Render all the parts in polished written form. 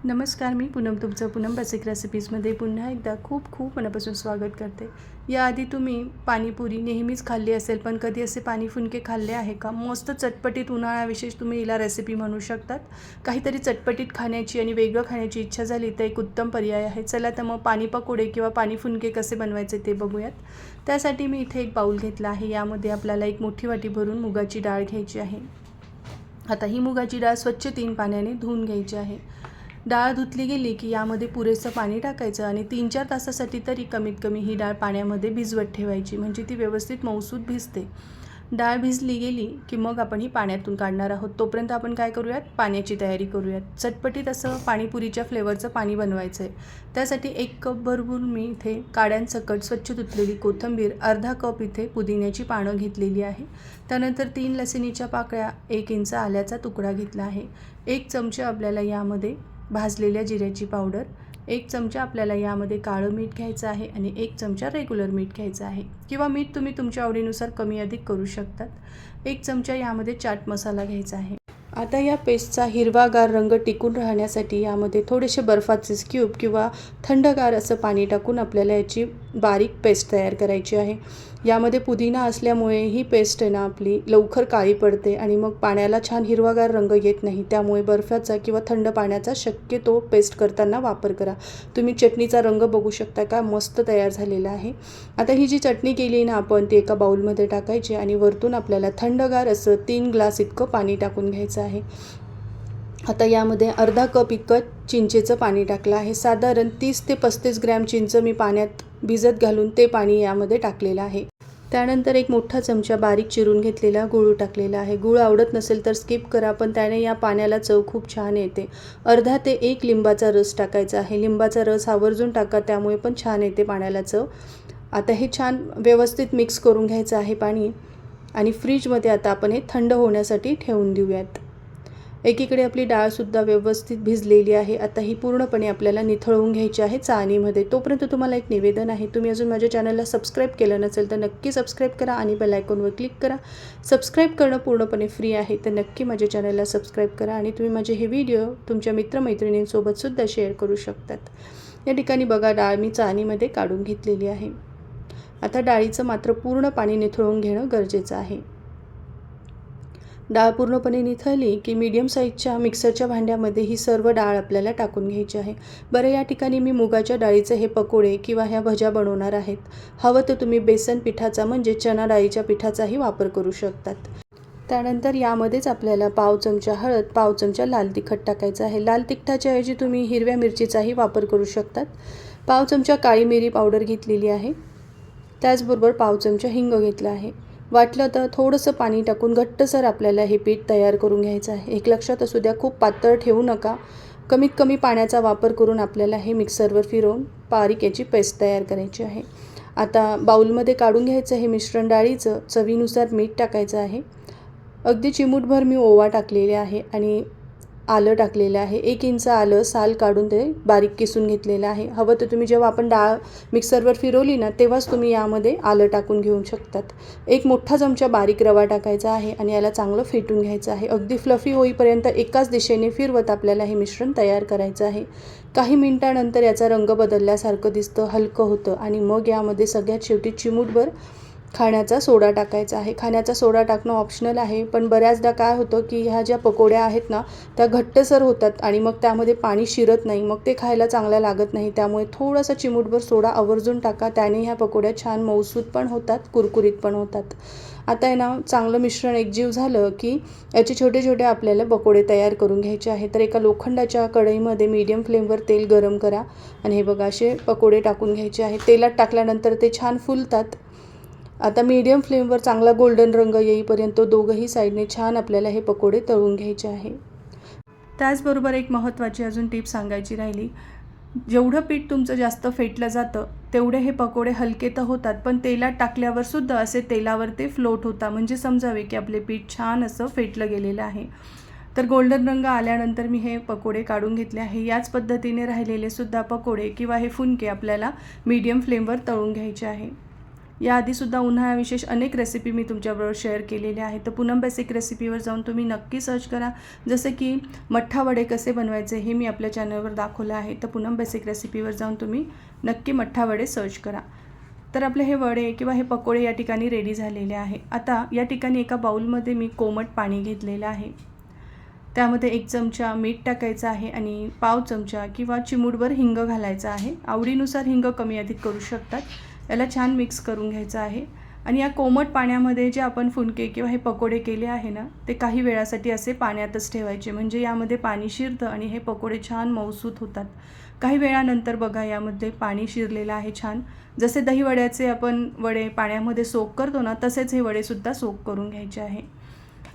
नमस्कार, मी पूनम तुमचं पूनम बेसिक रेसिपीजमध्ये पुन्हा एकदा खूप खूप मनापासून स्वागत करते. याआधी तुम्ही पाणीपुरी नेहमीच खाल्ली असेल, पण कधी असे पाणी फुनके खाल्ले आहे का? मस्त चटपटीत उन्हाळ्याविशेष तुम्ही हिला रेसिपी म्हणू शकतात. काहीतरी चटपटीत खाण्याची आणि वेगळं खाण्याची इच्छा झाली तर एक उत्तम पर्याय आहे. चला तर मग पाणी पकोडे किंवा पाणी फुनके कसे बनवायचे ते बघूयात. त्यासाठी मी इथे एक बाउल घेतला आहे. यामध्ये आपल्याला एक मोठी वाटी भरून मुगाची डाळ घ्यायची आहे. आता ही मुगाची डाळ स्वच्छ 3 पाण्याने धुवून घ्यायची आहे. डाळ धुतली गेली की यामध्ये पुरेसं पाणी टाकायचं आणि 3-4 तासासाठी तरी कमीत कमी ही डाळ पाण्यामध्ये भिजवत ठेवायची, म्हणजे ती व्यवस्थित मऊसूत भिजते. डाळ भिजली गेली की मग आपण ही पाण्यातून काढणार आहोत. तोपर्यंत आपण काय करूयात, पाण्याची तयारी करूयात. चटपटीत असं पाणीपुरीच्या फ्लेवरचं पाणी बनवायचं आहे. त्यासाठी 1 कप भरून मी इथे काड्यांसकट स्वच्छ धुतलेली कोथिंबीर, अर्धा कप इथे पुदिन्याची पानं घेतलेली आहे. त्यानंतर 3 लसणीच्या पाकळ्या, 1 इंच आल्याचा तुकडा घेतला आहे. 1 चमचा आपल्याला यामध्ये भाजलेल्या जिऱ्याची पावडर, 1 चमचा आपल्याला यामध्ये काळं मीठ घ्यायचं आहे आणि 1 चमचा रेग्युलर मीठ घ्यायचं आहे, किंवा मीठ तुम्ही तुमच्या आवडीनुसार कमी अधिक करू शकतात. 1 चमचा यामध्ये चाट मसाला घ्यायचा आहे. आता या पेस्टचा हिरवागार रंग टिकून राहण्यासाठी यामध्ये थोडेसे बर्फाचे क्यूब किंवा थंडगार असं पाणी टाकून आपल्याला याची बारीक पेस्ट तयार करायची आहे. यामध्ये पुदिना असल्यामुळे ही पेस्ट आहे ना आपली लवकर काळी पडते आणि मग पाण्याला छान हिरवागार रंग येत नाही. त्यामुळे बर्फाचा किंवा थंड पाण्याचा शक्यतो पेस्ट करताना वापर करा. तुम्ही चटणीचा रंग बघू शकता का, मस्त तयार झालेला आहे. आता ही जी चटणी केली ना आपण, ती एका बाउलमध्ये टाकायची आणि वरतून आपल्याला थंडगार असं 3 ग्लास इतकं पाणी टाकून घ्यायचं आहे. आता यामध्ये अर्धा कप इतकं चिंचेचं पाणी टाकलं आहे. साधारण 30 ते 35 ग्रॅम चिंच मी पाण्यात भिजत घालून ते पाणी यामध्ये टाकलेलं आहे. त्यानंतर 1 मोठा चमचा बारीक चिरून घेतलेला गूळ टाकलेला आहे. गूळ आवडत नसेल तर स्किप करा, पण त्याने या पाण्याला चव खूप छान येते. अर्धा ते 1 लिंबाचा रस टाकायचा आहे. लिंबाचा रस आवर्जून टाका, त्यामुळे पण छान येते पाण्याला चव. आता हे छान व्यवस्थित मिक्स करून घ्यायचं आहे पाणी आणि फ्रीजमध्ये आता आपण हे थंड होण्यासाठी ठेवून देऊयात. एकीकडे आपली डाळसुद्धा व्यवस्थित भिजलेली आहे. आता ही पूर्णपणे आपल्याला निथळवून घ्यायची आहे चाळणीमध्ये. तोपर्यंत तुम्हाला एक निवेदन आहे, तुम्ही अजून माझ्या चॅनलला सबस्क्राईब केलं नसेल तर नक्की सबस्क्राईब करा आणि बेल आयकॉनवर क्लिक करा. सबस्क्राईब करणं पूर्णपणे फ्री आहे, तर नक्की माझ्या चॅनलला सबस्क्राईब करा आणि तुम्ही माझे हे व्हिडिओ तुमच्या मित्रमैत्रिणींसोबतसुद्धा शेअर करू शकतात. या ठिकाणी बघा, डाळ मी चाळणीमध्ये काढून घेतलेली आहे. आता डाळीचं मात्र पूर्ण पाणी निथळून घेणं गरजेचं आहे. डाळ पूर्णपणे निथळली की मीडियम साईजच्या मिक्सरच्या भांड्यामध्ये ही सर्व डाळ आपल्याला टाकून घ्यायची आहे. बरं, या ठिकाणी मी मुगाच्या डाळीचे हे पकोडे किंवा ह्या भज्या बनवणार आहेत. हवं तर तुम्ही बेसन पिठाचा म्हणजे चणा डाळीच्या पिठाचाही वापर करू शकतात. त्यानंतर यामध्येच आपल्याला पाव चमचा हळद, पाव चमचा लाल तिखट टाकायचं आहे. लाल तिखटाच्या ऐवजी तुम्ही हिरव्या मिरचीचाही वापर करू शकतात. पाव चमचा काळी मिरी पावडर घेतलेली आहे. त्याचबरोबर पाव चमचा हिंग घेतला आहे. वाटलं तर थोडंसं पाणी टाकून घट्टसर आपल्याला हे पीठ तयार करून घ्यायचं आहे. एक लक्षात असू द्या, खूप पातळ ठेवू नका. कमीत कमी पाण्याचा वापर करून आपल्याला हे मिक्सरवर फिरवून बारीक याची पेस्ट तयार करायची आहे. आता बाउलमध्ये काढून घ्यायचं हे मिश्रण डाळीचं. चवीनुसार मीठ टाकायचं आहे. अगदी चिमूटभर मी ओवा टाकलेले आहे आणि आलं टाकलेलं आहे. 1 इंच आलं साल काढून ते बारीक किसून घेतलेलं आहे. हवं तर तुम्ही जेव्हा आपण डाळ मिक्सरवर फिरवली ना, तेव्हाच तुम्ही यामध्ये आलं टाकून घेऊ शकतात. 1 मोठा चमचा बारीक रवा टाकायचा आहे आणि याला चांगलं फेटून घ्यायचं आहे. अगदी फ्लफी होईपर्यंत एकाच दिशेने फिरवत आपल्याला हे मिश्रण तयार करायचं आहे. काही मिनिटांनंतर याचा रंग बदलल्यासारखं दिसतं, हलकं होतं आणि मग यामध्ये सगळ्यात शेवटी चिमूटभर खाण्याचा सोडा टाकायचा आहे. खाण्याचा सोडा टाकणं ऑप्शनल आहे, पण बऱ्याचदा काय होतं की ह्या ज्या पकोड्या आहेत ना, त्या घट्टसर होतात आणि मग त्यामध्ये पाणी शिरत नाही, मग ते खायला चांगल्या लागत नाही. त्यामुळे थोडासा चिमूटभर सोडा आवर्जून टाका. त्याने ह्या पकोड्या छान मऊसूत पण होतात, कुरकुरीत पण होतात. आता आहे ना, चांगलं मिश्रण एकजीव झालं की याचे छोटे छोटे आपल्याला पकोडे तयार करून घ्यायचे आहे. तर एका लोखंडाच्या कढईमध्ये मीडियम फ्लेमवर तेल गरम करा आणि हे बघा, असे पकोडे टाकून घ्यायचे आहे. तेलात टाकल्यानंतर ते छान फुलतात. आता मीडियम फ्लेमवर चांगला गोल्डन रंग येईपर्यंत दोघंही साईडने छान आपल्याला हे पकोडे तळून घ्यायचे आहे. त्याचबरोबर एक महत्त्वाची अजून टिप सांगायची राहिली. जेवढं पीठ तुमचं जास्त फेटलं जातं तेवढे हे पकोडे हलके तर होतात, पण तेलात टाकल्यावर सुद्धा असे तेलावर ते फ्लोट होतात, म्हणजे समजावे की आपले पीठ छान असं फेटलं गेलेलं आहे. तर गोल्डन रंग आल्यानंतर मी हे पकोडे काढून घेतले आहे. याच पद्धतीने राहिलेले सुद्धा पकोडे किंवा हे फुनके आपल्याला मीडियम फ्लेमवर तळून घ्यायचे आहे. याआधीसुद्धा उन्हाळ्याविशेष अनेक रेसिपी मी तुमच्याबरोबर शेअर केलेल्या आहेत. तर पूनम बेसिक रेसिपीवर जाऊन तुम्ही नक्की सर्च करा. जसं की मठ्ठा वडे कसे बनवायचे हे मी आपल्या चॅनलवर दाखवलं आहे. तर पूनम बेसिक रेसिपीवर जाऊन तुम्ही नक्की मठ्ठा वडे सर्च करा. तर आपले हे वडे किंवा हे पकोडे या ठिकाणी रेडी झालेले आहे. आता या ठिकाणी एका बाउलमध्ये मी कोमट पाणी घेतलेलं आहे. त्यामध्ये 1 चमचा मीठ टाकायचं आहे आणि पाव चमचा किंवा चिमूटभर हिंग घालायचा आहे. आवडीनुसार हिंग कमी अधिक करू शकतात. याला छान मिक्स करून घ्यायचं आहे आणि या कोमट पाण्यामध्ये जे आपण फुनके किंवा हे पकोडे केले आहे ना, ते काही वेळासाठी असे पाण्यातच ठेवायचे. म्हणजे यामध्ये पाणी शिरतं आणि हे पकोडे छान मऊसूत होतात. काही वेळानंतर बघा यामध्ये पाणी शिरलेलं आहे छान. जसे दहीवड्याचे आपण वडे पाण्यामध्ये सोक करतो ना, तसेच हे वडेसुद्धा सोक करून घ्यायचे आहे.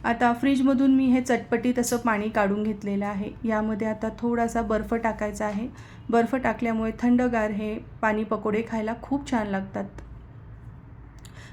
आता फ्रीजमधून मी हे चटपटीत असं पाणी काढून घेतलेलं आहे. यामध्ये आता थोडासा बर्फ टाकायचा आहे. बर्फ टाकल्यामुळे थंडगार हे पाणी पकोडे खायला खूप छान लागतात.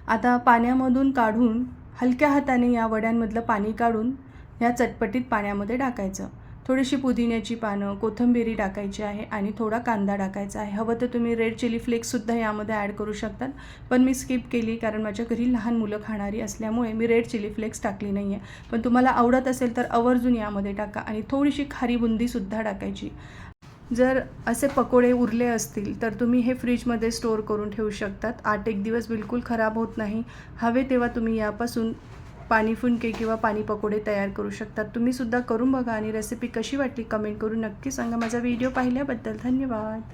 आता पाण्यामधून काढून हलक्या हाताने या वड्यांमधलं पाणी काढून ह्या चटपटीत पाण्यामध्ये टाकायचं. थोडीशी पुदिन्याची पानं, कोथिंबीर टाकायची आहे आणि थोडा कांदा टाकायचा आहे. हवं तर तुम्ही रेड चिली फ्लेक्ससुद्धा यामध्ये ॲड करू शकतात, पण मी स्किप केली कारण माझ्या घरी लहान मुलं खाणारी असल्यामुळे मी रेड चिली फ्लेक्स टाकली नाही आहे. पण तुम्हाला आवडत असेल तर आवर्जून यामध्ये टाका आणि थोडीशी खारी बुंदीसुद्धा टाकायची. जर असे पकोडे उरले असतील तर तुम्ही हे फ्रीजमध्ये स्टोअर करून ठेवू शकतात. 8-1 दिवस बिलकुल खराब होत नाही. हवे तेव्हा तुम्ही यापासून पाणी फुनके किंवा पाणी पकोडे तयार करू शकतात. तुम्हीसुद्धा करून बघा आणि रेसिपी कशी वाटली कमेंट करून नक्की सांगा. माझा व्हिडिओ पाहिल्याबद्दल धन्यवाद.